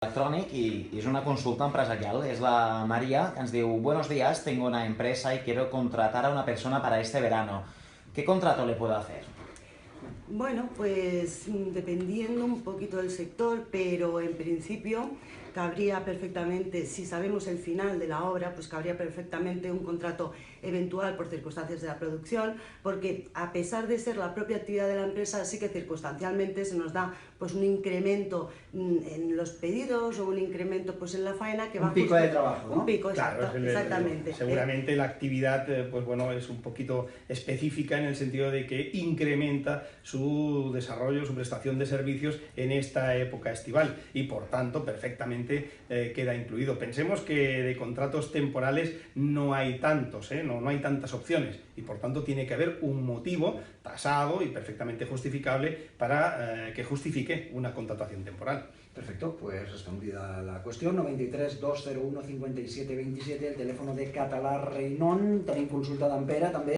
Electrònic y es una consulta empresarial. Es la María que ens diu: buenos días, tengo una empresa y quiero contratar a una persona para este verano. ¿Qué contrato le puedo hacer? Bueno, pues dependiendo un poquito del sector, pero en principio cabría perfectamente, si sabemos el final de la obra, pues cabría perfectamente un contrato eventual por circunstancias de la producción, porque a pesar de ser la propia actividad de la empresa, sí que circunstancialmente se nos da pues un incremento en los pedidos o un incremento pues en la faena que va un pico de trabajo, ¿no? Un pico, Claro, exacto, exactamente. Seguramente la actividad pues bueno, es un poquito específica en el sentido de que incrementa su desarrollo, su prestación de servicios en esta época estival y por tanto perfectamente queda incluido. Pensemos que de contratos temporales no hay tantos, no hay tantas opciones y por tanto tiene que haber un motivo tasado y perfectamente justificable para que justifique una contratación temporal. Perfecto, pues respondida la cuestión. 93 201 57 27, el teléfono de Català Reynon. Tenim consulta d'Ampere també.